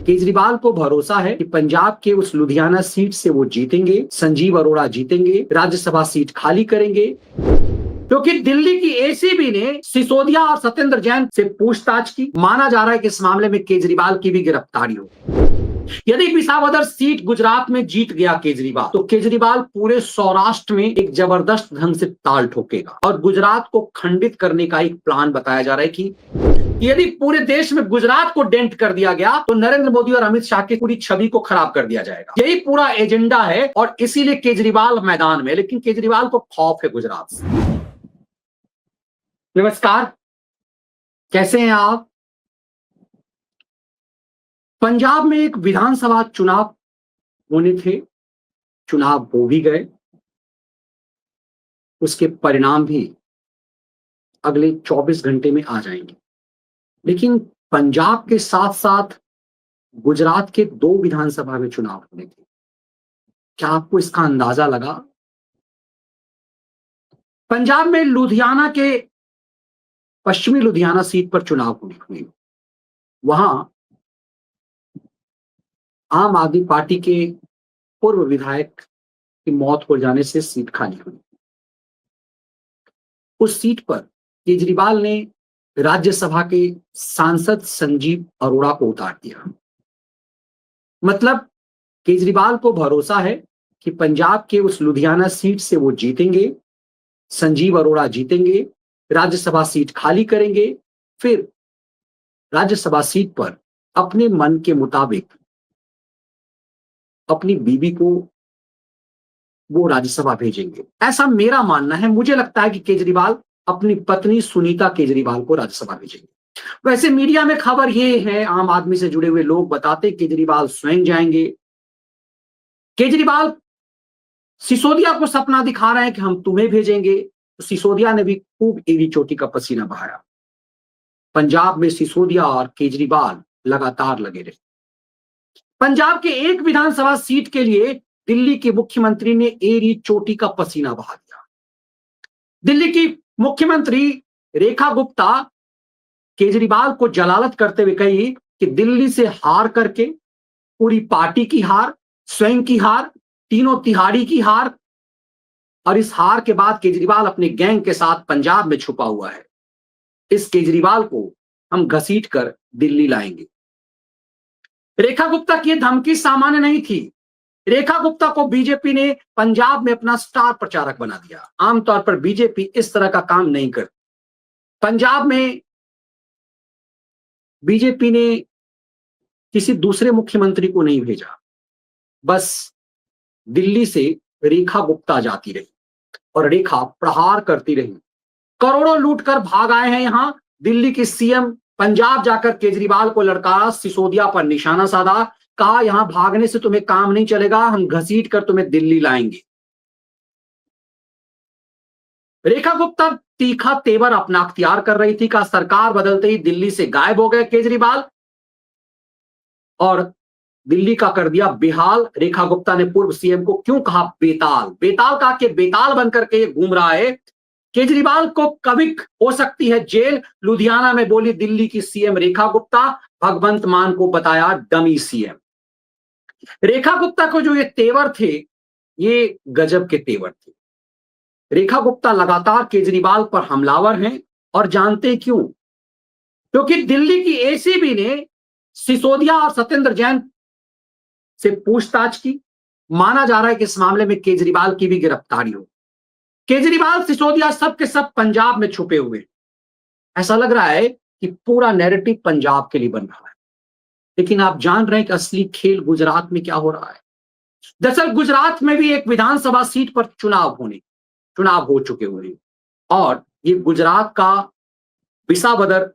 केजरीवाल को भरोसा है कि पंजाब के उस लुधियाना सीट से वो जीतेंगे, संजीव अरोड़ा जीतेंगे, राज्यसभा सीट खाली करेंगे, क्योंकि दिल्ली की एसीबी ने सिसोदिया और सत्येंद्र जैन से पूछताछ की। माना जा रहा है कि इस मामले में केजरीवाल की भी गिरफ्तारी हो। यदि विसावदर सीट गुजरात में जीत गया केजरीवाल, तो केजरीवाल पूरे सौराष्ट्र में एक जबरदस्त ढंग से ताल ठोकेगा और गुजरात को खंडित करने का एक प्लान बताया जा रहा है कि यदि पूरे देश में गुजरात को डेंट कर दिया गया तो नरेंद्र मोदी और अमित शाह की पूरी छवि को खराब कर दिया जाएगा। यही पूरा एजेंडा है और इसीलिए केजरीवाल मैदान में। लेकिन केजरीवाल को खौफ है गुजरात से। नमस्कार, कैसे हैं आप? पंजाब में एक विधानसभा चुनाव होने थे, चुनाव हो भी गए, उसके परिणाम भी अगले 24 घंटे में आ जाएंगे। लेकिन पंजाब के साथ साथ गुजरात के 2 विधानसभा में चुनाव होने थे। क्या आपको इसका अंदाजा लगा? पंजाब में लुधियाना के पश्चिमी लुधियाना सीट पर चुनाव हुई। वहां आम आदमी पार्टी के पूर्व विधायक की मौत हो जाने से सीट खाली हुई। उस सीट पर केजरीवाल ने राज्यसभा के सांसद संजीव अरोड़ा को उतार दिया। मतलब केजरीवाल को भरोसा है कि पंजाब के उस लुधियाना सीट से वो जीतेंगे, संजीव अरोड़ा जीतेंगे, राज्यसभा सीट खाली करेंगे, फिर राज्यसभा सीट पर अपने मन के मुताबिक अपनी बीवी को वो राज्यसभा भेजेंगे। ऐसा मेरा मानना है। मुझे लगता है कि केजरीवाल अपनी पत्नी सुनीता केजरीवाल को राज्यसभा भेजेंगे। वैसे मीडिया में खबर ये है, आम आदमी से जुड़े हुए लोग बताते केजरीवाल स्वयं जाएंगे। केजरीवाल सिसोदिया को सपना दिखा रहे हैं कि हम तुम्हें भेजेंगे। तो सिसोदिया ने भी खूब एड़ी चोटी का पसीना बहाया। पंजाब में सिसोदिया और केजरीवाल लगातार लगे रहे। पंजाब के एक विधानसभा सीट के लिए दिल्ली के मुख्यमंत्री ने एड़ी चोटी का पसीना बहा दिया। दिल्ली की मुख्यमंत्री रेखा गुप्ता केजरीवाल को जलालत करते हुए कही कि दिल्ली से हार करके पूरी पार्टी की हार, स्वयं की हार, तीनों तिहाड़ी की हार, और इस हार के बाद केजरीवाल अपने गैंग के साथ पंजाब में छुपा हुआ है। इस केजरीवाल को हम घसीट कर दिल्ली लाएंगे। रेखा गुप्ता की धमकी सामान्य नहीं थी। रेखा गुप्ता को बीजेपी ने पंजाब में अपना स्टार प्रचारक बना दिया। आमतौर पर बीजेपी इस तरह का काम नहीं करती। पंजाब में बीजेपी ने किसी दूसरे मुख्यमंत्री को नहीं भेजा, बस दिल्ली से रेखा गुप्ता जाती रही और रेखा प्रहार करती रही। करोड़ों लूटकर भाग आए हैं यहां। दिल्ली की सीएम पंजाब जाकर केजरीवाल को लड़का, सिसोदिया पर निशाना साधा, कहा यहां भागने से तुम्हें काम नहीं चलेगा, हम घसीट कर तुम्हें दिल्ली लाएंगे। रेखा गुप्ता तीखा तेवर अपना अख्तियार कर रही थी। कहा सरकार बदलते ही दिल्ली से गायब हो गए केजरीवाल और दिल्ली का कर दिया बेहाल। रेखा गुप्ता ने पूर्व सीएम को क्यों कहा बेताल? बेताल कहा कि बेताल बनकर के घूम रहा है। केजरीवाल को कभी हो सकती है जेल, लुधियाना में बोली दिल्ली की सीएम रेखा गुप्ता। भगवंत मान को बताया डमी सीएम। रेखा गुप्ता को जो ये तेवर थे, ये गजब के तेवर थे। रेखा गुप्ता लगातार केजरीवाल पर हमलावर हैं और जानते क्यों? क्योंकि दिल्ली की एसीबी ने सिसोदिया और सत्येंद्र जैन से पूछताछ की। माना जा रहा है कि इस मामले में केजरीवाल की भी गिरफ्तारी हो। केजरीवाल, सिसोदिया सब के सब पंजाब में छुपे हुए। ऐसा लग रहा है कि पूरा नैरेटिव पंजाब के लिए बन रहा है। लेकिन आप जान रहे हैं कि असली खेल गुजरात में क्या हो रहा है। दरअसल गुजरात में भी एक विधानसभा सीट पर चुनाव हो चुके हुए हैं और ये गुजरात का विसावदर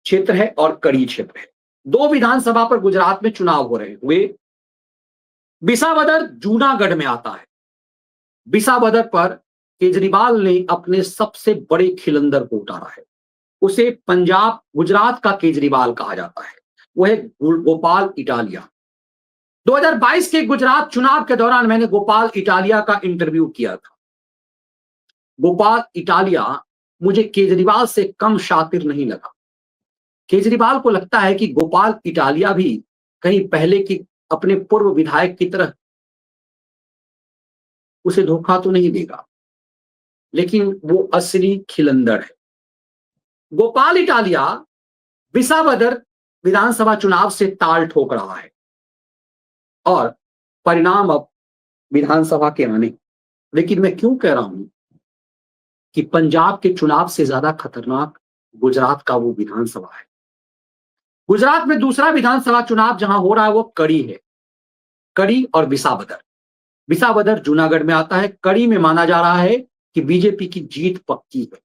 क्षेत्र है और कड़ी क्षेत्र है। 2 विधानसभा पर गुजरात में चुनाव हो रहे हुए। विसावदर जूनागढ़ में आता है। विसावदर पर केजरीवाल ने अपने सबसे बड़े खिलंदर को उतारा है। उसे पंजाब गुजरात का केजरीवाल कहा जाता है। वह है गोपाल इटालिया। 2022 के गुजरात चुनाव के दौरान मैंने गोपाल इटालिया का इंटरव्यू किया था। गोपाल इटालिया मुझे केजरीवाल से कम शातिर नहीं लगा। केजरीवाल को लगता है कि गोपाल इटालिया भी कहीं पहले की अपने पूर्व विधायक की तरह उसे धोखा तो नहीं देगा, लेकिन वो असली खिलंदड़ है। गोपाल इटालिया विसावदर विधानसभा चुनाव से ताल ठोक रहा है और परिणाम अब विधानसभा के आने। लेकिन मैं क्यों कह रहा हूं कि पंजाब के चुनाव से ज्यादा खतरनाक गुजरात का वो विधानसभा है। गुजरात में दूसरा विधानसभा चुनाव जहां हो रहा है वो कड़ी है, कड़ी और विसावदर। विसावदर जूनागढ़ में आता है, कड़ी में माना जा रहा है कि बीजेपी की जीत पक्की है।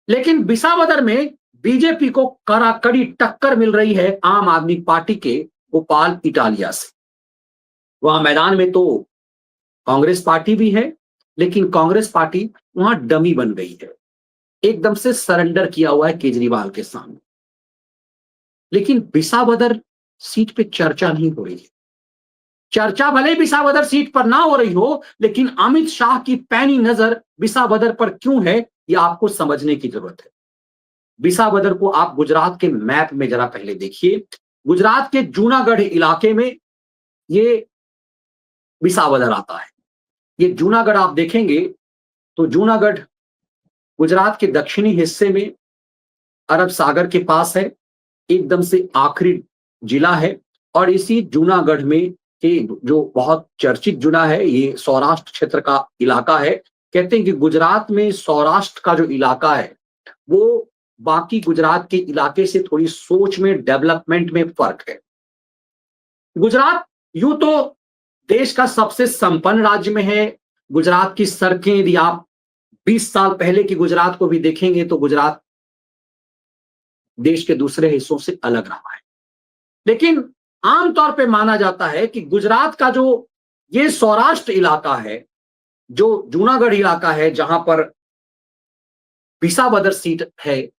लेकिन विसावदर में बीजेपी को कराकड़ी टक्कर मिल रही है आम आदमी पार्टी के गोपाल इटालिया से। वहां मैदान में तो कांग्रेस पार्टी भी है, लेकिन कांग्रेस पार्टी वहां डमी बन गई है, एकदम से सरेंडर किया हुआ है केजरीवाल के सामने। लेकिन विसावदर सीट पे चर्चा नहीं हो रही है। चर्चा भले विसावदर सीट पर ना हो रही हो, लेकिन अमित शाह की पैनी नजर विसावदर पर क्यों है, यह आपको समझने की जरूरत है। विसावदर को आप गुजरात के मैप में जरा पहले देखिए। गुजरात के जूनागढ़ इलाके में ये विसावदर आता है। ये जूनागढ़ आप देखेंगे तो जूनागढ़ गुजरात के दक्षिणी हिस्से में अरब सागर के पास है, एकदम से आखिरी जिला है। और इसी जूनागढ़ में के जो बहुत चर्चित जुना है, ये सौराष्ट्र क्षेत्र का इलाका है। कहते हैं कि गुजरात में सौराष्ट्र का जो इलाका है वो बाकी गुजरात के इलाके से थोड़ी सोच में, डेवलपमेंट में फर्क है। गुजरात यूं तो देश का सबसे संपन्न राज्य में है। गुजरात की सड़कें यदि आप 20 साल पहले की गुजरात को भी देखेंगे तो गुजरात देश के दूसरे हिस्सों से अलग रहा है। लेकिन आमतौर पे माना जाता है कि गुजरात का जो ये सौराष्ट्र इलाका है, जो जूनागढ़ इलाका है, जहां पर विसावदर सीट है,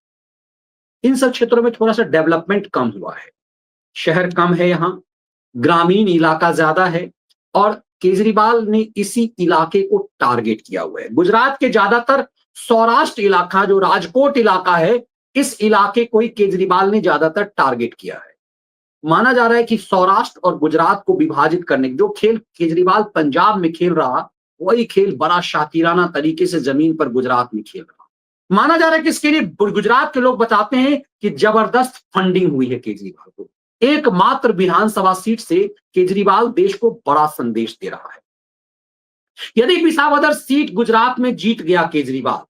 इन सब क्षेत्रों में थोड़ा सा डेवलपमेंट कम हुआ है। शहर कम है, यहां ग्रामीण इलाका ज्यादा है और केजरीवाल ने इसी इलाके को टारगेट किया हुआ है। गुजरात के ज्यादातर सौराष्ट्र इलाका, जो राजकोट इलाका है, इस इलाके को ही केजरीवाल ने ज्यादातर टारगेट किया है। माना जा रहा है कि सौराष्ट्र और गुजरात को विभाजित करने जो खेल केजरीवाल पंजाब में खेल रहा, वही खेल बड़ा शातिराना तरीके से जमीन पर गुजरात में खेल रहा। माना जा रहा है कि इसके लिए गुजरात के लोग बताते हैं कि जबरदस्त फंडिंग हुई है केजरीवाल को। एकमात्र विधानसभा सीट से केजरीवाल देश को बड़ा संदेश दे रहा है। यदि विसावदर सीट गुजरात में जीत गया केजरीवाल,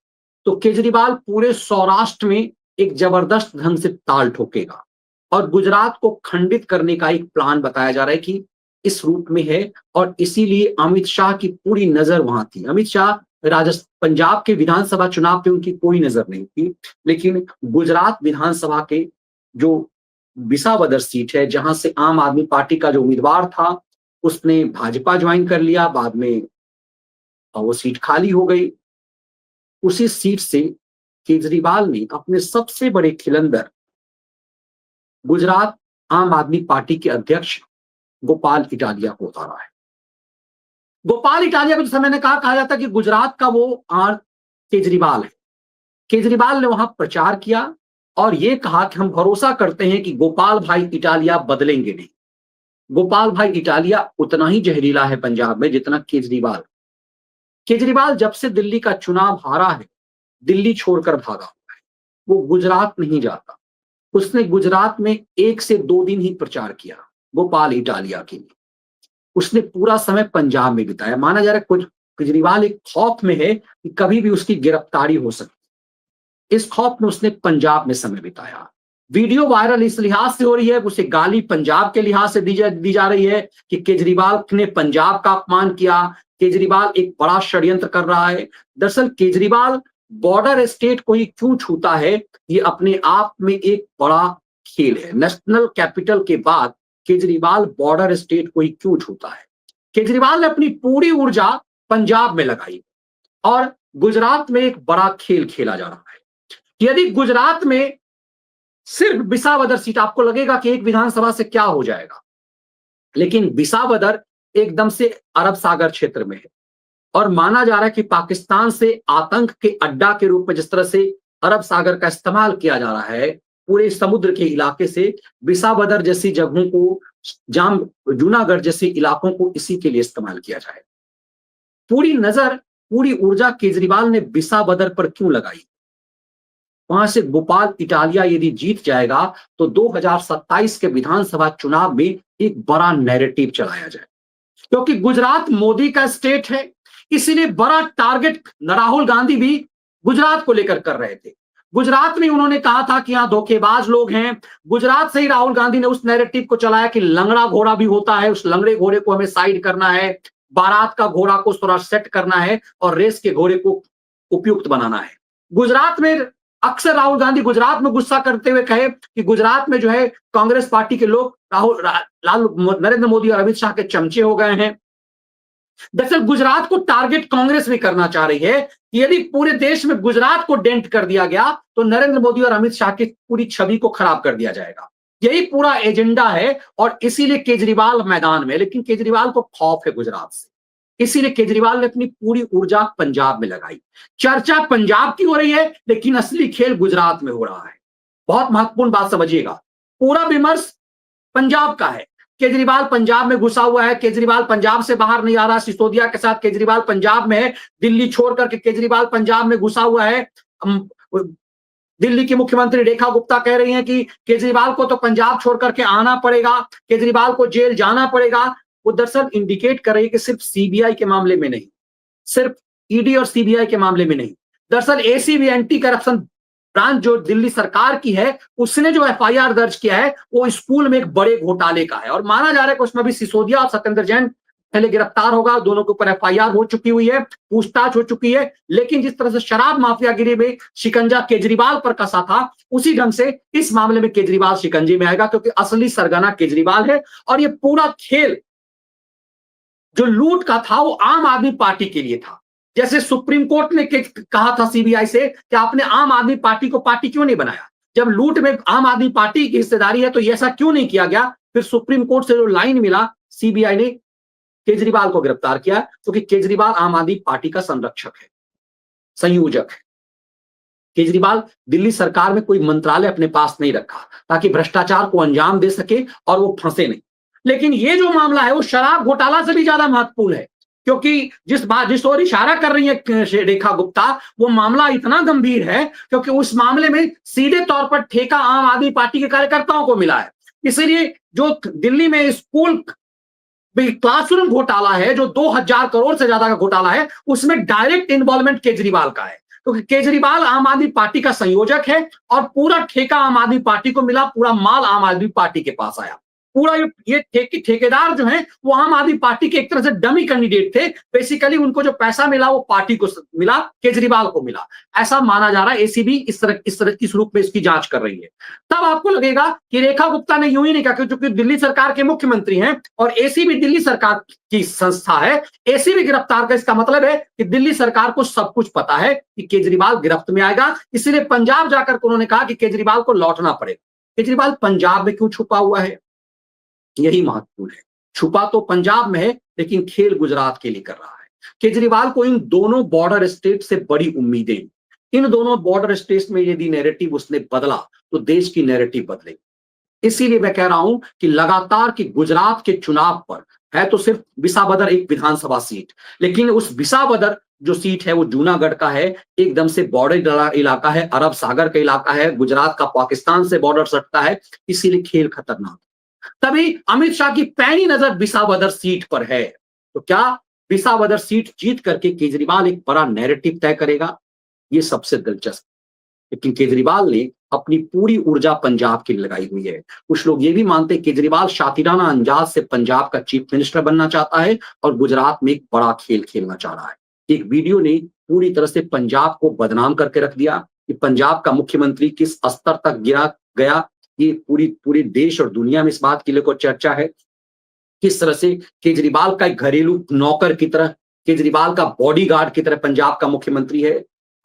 तो केजरीवाल पूरे सौराष्ट्र में एक जबरदस्त ढंग से ताल ठोकेगा और गुजरात को खंडित करने का एक प्लान बताया जा रहा है कि इस रूप में है। और इसीलिए अमित शाह की पूरी नजर वहां थी। अमित शाह पंजाब के विधानसभा चुनाव पे उनकी कोई नजर नहीं थी, लेकिन गुजरात विधानसभा के जो विसावदर सीट है, जहां से आम आदमी पार्टी का जो उम्मीदवार था उसने भाजपा ज्वाइन कर लिया, बाद में वो सीट खाली हो गई। उसी सीट से केजरीवाल ने अपने सबसे बड़े खिलंदर गुजरात आम आदमी पार्टी के अध्यक्ष गोपाल इटालिया को उतारा है। गोपाल इटालिया को जिस समय ने कहा जाता कि गुजरात का वो केजरीवाल है। केजरीवाल ने वहां प्रचार किया और ये कहा कि हम भरोसा करते हैं कि गोपाल भाई इटालिया बदलेंगे नहीं। गोपाल भाई इटालिया उतना ही जहरीला है पंजाब में जितना केजरीवाल। केजरीवाल जब से दिल्ली का चुनाव हारा है, दिल्ली छोड़कर भागा हुआ है, वो गुजरात नहीं जाता। उसने गुजरात में 1 से 2 दिन ही प्रचार किया गोपाल इटालिया के लिए। उसने पूरा समय पंजाब में बिताया। माना जा रहा है कुछ केजरीवाल एक खौफ में है कि कभी भी उसकी गिरफ्तारी हो सकती। इस खौफ में उसने पंजाब में समय बिताया। वीडियो वायरल इस लिहाज से हो रही है, उसे गाली पंजाब के लिहाज से दी जा रही है कि केजरीवाल ने पंजाब का अपमान किया, केजरीवाल एक बड़ा षड्यंत्र कर रहा है। दरअसल केजरीवाल बॉर्डर स्टेट को ही क्यों छूता है, ये अपने आप में एक बड़ा खेल है। नेशनल कैपिटल के बाद केजरीवाल बॉर्डर स्टेट को ही क्यों छूता है। केजरीवाल ने अपनी पूरी ऊर्जा पंजाब में लगाई और गुजरात में एक बड़ा खेल खेला जा रहा है। यदि गुजरात में सिर्फ विसावदर सीट, आपको लगेगा कि एक विधानसभा से क्या हो जाएगा, लेकिन विसावदर एकदम से अरब सागर क्षेत्र में है और माना जा रहा है कि पाकिस्तान से आतंक के अड्डा के रूप में जिस तरह से अरब सागर का इस्तेमाल किया जा रहा है, पूरे समुद्र के इलाके से विसावदर जैसी जगहों को, जूनागढ़ जैसे इलाकों को इसी के लिए इस्तेमाल किया जाए। पूरी नजर, पूरी ऊर्जा केजरीवाल ने विसावदर पर क्यों लगाई? वहां से भोपाल इटालिया यदि जीत जाएगा तो 2027 के विधानसभा चुनाव में एक बड़ा नैरेटिव चलाया जाए, क्योंकि गुजरात मोदी का स्टेट है, इसीलिए बड़ा टारगेट राहुल गांधी भी गुजरात को लेकर कर रहे थे। गुजरात में उन्होंने कहा था कि यहां धोखेबाज लोग हैं। गुजरात से ही राहुल गांधी ने उस नैरेटिव को चलाया कि लंगड़ा घोड़ा भी होता है, उस लंगड़े घोड़े को हमें साइड करना है, बारात का घोड़ा को थोड़ा सेट करना है और रेस के घोड़े को उपयुक्त बनाना है। गुजरात में अक्सर राहुल गांधी गुजरात में गुस्सा करते हुए कहे कि गुजरात में जो है कांग्रेस पार्टी के लोग नरेंद्र मोदी और अमित शाह के चमचे हो गए हैं। दरअसल गुजरात को टारगेट कांग्रेस भी करना चाह रही है कि यदि पूरे देश में गुजरात को डेंट कर दिया गया तो नरेंद्र मोदी और अमित शाह की पूरी छवि को खराब कर दिया जाएगा। यही पूरा एजेंडा है और इसीलिए केजरीवाल मैदान में, लेकिन केजरीवाल को खौफ है गुजरात से, इसीलिए केजरीवाल ने अपनी पूरी ऊर्जा पंजाब में लगाई। चर्चा पंजाब की हो रही है, लेकिन असली खेल गुजरात में हो रहा है। बहुत महत्वपूर्ण बात समझिएगा, पूरा विमर्श पंजाब का है। केजरीवाल पंजाब में घुसा हुआ है, केजरीवाल पंजाब से बाहर नहीं आ रहा। सिसोदिया के साथ केजरीवाल पंजाब में है, दिल्ली छोड़ करके केजरीवाल पंजाब में घुसा हुआ है। दिल्ली की मुख्यमंत्री रेखा गुप्ता कह रही हैं कि केजरीवाल को तो पंजाब छोड़ करके आना पड़ेगा, केजरीवाल को जेल जाना पड़ेगा। वो दरअसल इंडिकेट कर रही है कि सिर्फ सीबीआई के मामले में नहीं, सिर्फ ईडी और सीबीआई के मामले में नहीं, दरअसल एसीबी एंटी करप्शन ब्रांच जो दिल्ली सरकार की है, उसने जो एफआईआर दर्ज किया है वो स्कूल में एक बड़े घोटाले का है और माना जा रहा है कि उसमें भी सिसोदिया और सत्येंद्र जैन पहले गिरफ्तार होगा। दोनों के ऊपर एफआईआर हो चुकी हुई है, पूछताछ हो चुकी है। लेकिन जिस तरह से शराब माफियागिरी में शिकंजा केजरीवाल पर कसा था, उसी ढंग से इस मामले में केजरीवाल शिकंजे में आएगा, क्योंकि असली सरगना केजरीवाल है। और ये पूरा खेल जो लूट का था वो आम आदमी पार्टी के लिए था। जैसे सुप्रीम कोर्ट ने कहा था सीबीआई से कि आपने आम आदमी पार्टी को पार्टी क्यों नहीं बनाया, जब लूट में आम आदमी पार्टी की हिस्सेदारी है तो ऐसा क्यों नहीं किया गया। फिर सुप्रीम कोर्ट से जो लाइन मिला, सीबीआई ने केजरीवाल को गिरफ्तार किया, क्योंकि केजरीवाल आम आदमी पार्टी का संरक्षक है, संयोजक है। केजरीवाल दिल्ली सरकार में कोई मंत्रालय अपने पास नहीं रखा ताकि भ्रष्टाचार को अंजाम दे सके और वो फंसे नहीं। लेकिन ये जो मामला है वो शराब घोटाला से भी ज्यादा महत्वपूर्ण है, क्योंकि जिस ओर इशारा कर रही है रेखा गुप्ता, वो मामला इतना गंभीर है क्योंकि उस मामले में सीधे तौर पर ठेका आम आदमी पार्टी के कार्यकर्ताओं को मिला है। इसलिए जो दिल्ली में स्कूल क्लासरूम घोटाला है, जो 2000 करोड़ से ज्यादा का घोटाला है, उसमें डायरेक्ट इन्वॉल्वमेंट केजरीवाल का है, क्योंकि केजरीवाल आम आदमी पार्टी का संयोजक है और पूरा ठेका आम आदमी पार्टी को मिला, पूरा माल आम आदमी पार्टी के पास आया। पूरा ये ठेकेदार जो है वो आम आदमी पार्टी के एक तरह से डमी कैंडिडेट थे। बेसिकली उनको जो पैसा मिला वो पार्टी को मिला, केजरीवाल को मिला, ऐसा माना जा रहा है। एसीबी इस रूप में इसकी जांच कर रही है। तब आपको लगेगा कि रेखा गुप्ता ने यूं ही नहीं कहा, क्योंकि दिल्ली सरकार के मुख्यमंत्री हैं और एसीबी दिल्ली सरकार की संस्था है। एसीबी गिरफ्तार का इसका मतलब है कि दिल्ली सरकार को सब कुछ पता है कि केजरीवाल गिरफ्त में आएगा, इसलिए पंजाब जाकर उन्होंने कहा कि केजरीवाल को लौटना पड़ेगा। केजरीवाल पंजाब में क्यों छुपा हुआ है, यही महत्वपूर्ण है। छुपा तो पंजाब में है, लेकिन खेल गुजरात के लिए कर रहा है। केजरीवाल को इन दोनों बॉर्डर स्टेट से बड़ी उम्मीदें, इन दोनों बॉर्डर स्टेट में यदि नैरेटिव उसने बदला तो देश की नैरेटिव बदलेगी। इसीलिए मैं कह रहा हूं कि लगातार कि गुजरात के चुनाव पर है तो सिर्फ विसावदर एक विधानसभा सीट, लेकिन उस विसावदर जो सीट है वो जूनागढ़ का है, एकदम से बॉर्डर इलाका है, अरब सागर का इलाका है, गुजरात का पाकिस्तान से बॉर्डर सटता है, इसीलिए खेल खतरनाक। तभी अमित शाह की पैनी नजर विसावदर सीट पर है। तो क्या विसावदर सीट जीत करके केजरीवाल एक बड़ा नैरेटिव तय करेगा, ये सबसे दिलचस्प। लेकिन केजरीवाल ने अपनी पूरी ऊर्जा पंजाब के लिए लगाई हुई है। कुछ लोग ये भी मानते हैं केजरीवाल शातिराना अंदाज से पंजाब का चीफ मिनिस्टर बनना चाहता है और गुजरात में एक बड़ा खेल खेलना चाह रहा है। एक वीडियो ने पूरी तरह से पंजाब को बदनाम करके रख दिया कि पंजाब का मुख्यमंत्री किस स्तर तक गिरा गया। ये पूरी देश और दुनिया में इस बात के लिए को चर्चा है, किस तरह से केजरीवाल का एक घरेलू नौकर की तरह, केजरीवाल का बॉडीगार्ड की तरह पंजाब का मुख्यमंत्री है।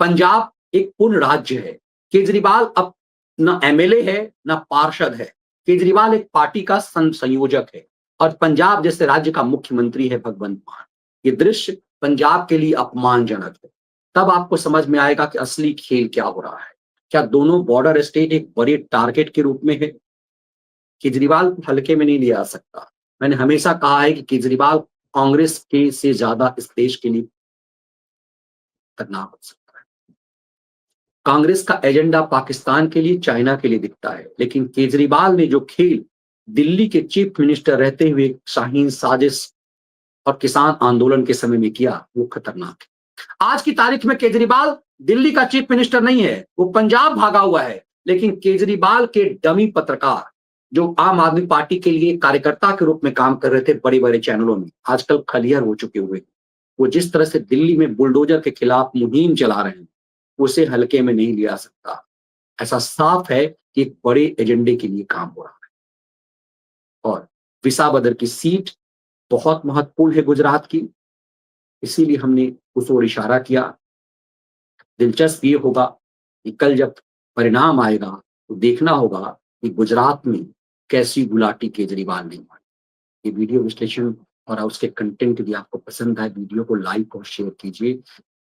पंजाब एक पूर्ण राज्य है। केजरीवाल अब न एमएलए है न पार्षद है, केजरीवाल एक पार्टी का संयोजक है और पंजाब जैसे राज्य का मुख्यमंत्री है भगवंत मान। ये दृश्य पंजाब के लिए अपमानजनक है। तब आपको समझ में आएगा कि असली खेल क्या हो रहा है। क्या दोनों बॉर्डर स्टेट एक बड़े टारगेट के रूप में है? केजरीवाल को हल्के में नहीं लिया जा सकता। मैंने हमेशा कहा है कि केजरीवाल कांग्रेस के से ज्यादा इस देश के लिए खतरनाक हो सकता है। कांग्रेस का एजेंडा पाकिस्तान के लिए, चाइना के लिए दिखता है, लेकिन केजरीवाल ने जो खेल दिल्ली के चीफ मिनिस्टर रहते हुए शाहीन साजिश और किसान आंदोलन के समय में किया, वो खतरनाक है। आज की तारीख में केजरीवाल दिल्ली का चीफ मिनिस्टर नहीं है, वो पंजाब भागा हुआ है। लेकिन केजरीवाल के डमी पत्रकार जो आम आदमी पार्टी के लिए कार्यकर्ता के रूप में काम कर रहे थे बड़े बड़े चैनलों में, आजकल खलिहर हो चुके हुए। वो जिस तरह से दिल्ली में बुलडोजर के खिलाफ मुहिम चला रहे हैं, उसे हल्के में नहीं लिया सकता। ऐसा साफ है कि एक बड़े एजेंडे के लिए काम हो रहा है। और विसावदर की सीट बहुत महत्वपूर्ण है गुजरात की, इसीलिए हमने उस ओर इशारा किया। दिलचस्प ये होगा कि कल जब परिणाम आएगा तो देखना होगा कि गुजरात में कैसी गुलाटी केजरीवाल ने मारी। ये वीडियो विश्लेषण और उसके कंटेंट यदि आपको पसंद आए, वीडियो को लाइक और शेयर कीजिए।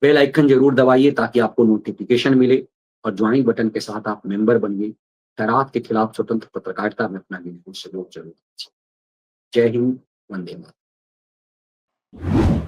बेल आइकन जरूर दबाइए ताकि आपको नोटिफिकेशन मिले, और ज्वाइन बटन के साथ आप मेंबर बनिए। खैरात के खिलाफ स्वतंत्र पत्रकारिता में अपना सहयोग जरूर कीजिए। जय हिंद, वंदे मातरम।